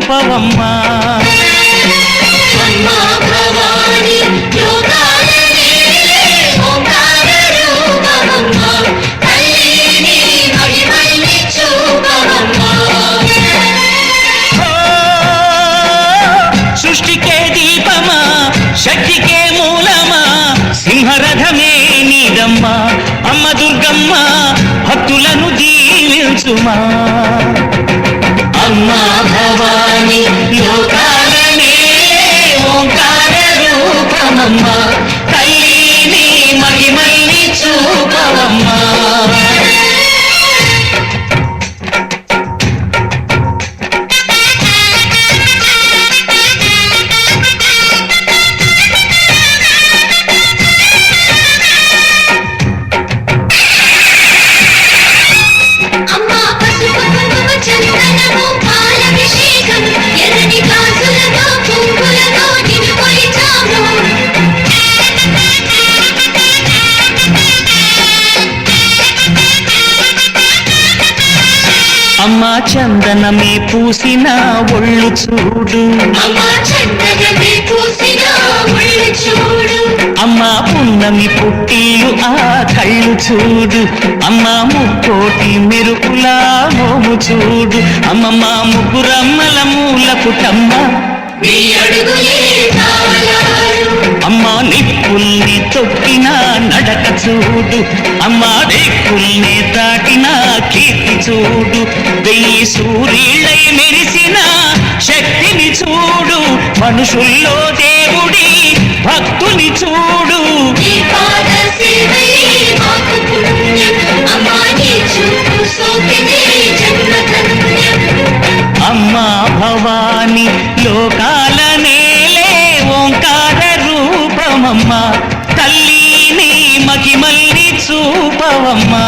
చూపవమ్మా. సృష్టికే దీపమా, శక్తికే మూలమా, సింహరథమే నీదమ్మా. అమ్మ దుర్గమ్మ భక్తులను దీవించుమా. అమ్మా భవాని లోకాలనే ఓంకార రూపమమ్మా, తల్లిని మహిమల్ని చూపవమ్మా. అమ్మా చందనమే పూసిన ఒళ్ళు చూడు, అమ్మా పున్నమి పుట్టిలు ఆ కళ్ళు చూడు, అమ్మా ముక్కోటి మెరుపులా మోము చూడు. అమ్మమ్మ ముగ్గురమ్మల మూల పుట్టమ్మ, అమ్మా నిప్పుల్ని తొక్కిన నడక చూడు, అమ్మా దిక్కుల్ని దాటిన కీర్తి చూడు. 1000 సూర్యులై మెరిసిన శక్తిని చూడు, మనుషుల్లో దేవుడి భక్తుని చూడు. అమ్మా భవాని లోకాల నేలే ఓంకార రూపమమ్మా, తల్లిని మహిమల్ని చూపవమ్మా.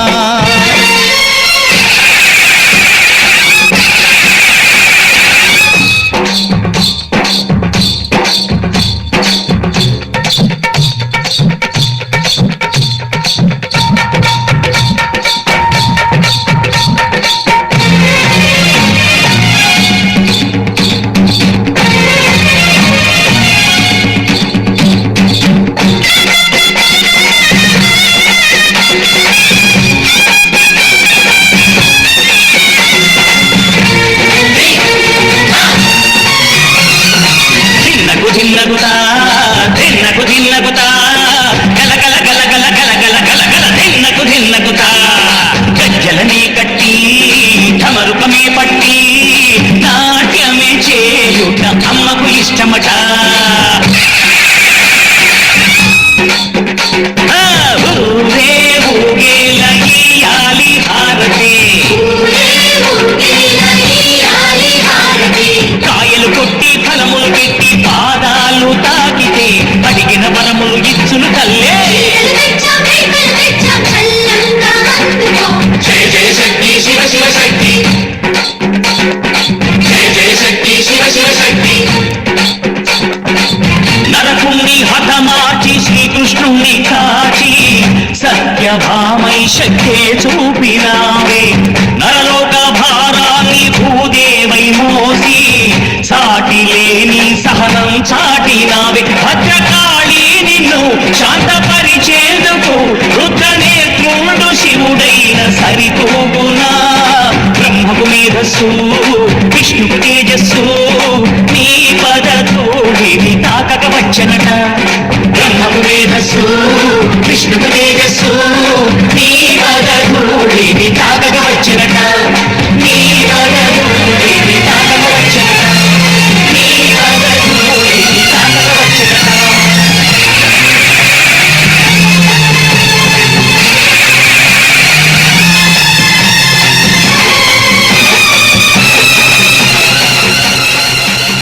దిన్నగుతా గల గల గల గల గల గల గల గల దిన్నగుతా. గజ్జలనే కట్టి ఢమరుకమే పట్టి నాట్యమే చేయుట అమ్మకు ఇష్టమట. ఊరే ఊగేల ఇయ్యాలి హారతి, కాయలు కొట్టి ఫలములు పెట్టి పాదాలు తాకితే అడిగిన వరములు ఇచ్చును తల్లే. జయ జయ శక్తి శివ శివ శక్తి, జయ జయ శక్తి శివ శివ శక్తి. నరకుణ్ణి హతమార్చి శ్రీకృష్ణుణ్ణి కాచి సత్యభామై శక్తే చూపినావే. నరలోక భారాన్ని భూదేవై మోసి సాటి లేని సహనం చాటినావే. భద్రకాళి నిన్ను శాంతపరిచేందుకు రుద్రనేత్రుడు శివుడైన సరితూగునా. బ్రహ్మకు మేధస్సు విష్ణుకు తేజస్సు నీ పదతోడిని తాకక వచ్చనట. బ్రహ్మకు మేధస్సు విష్ణుకు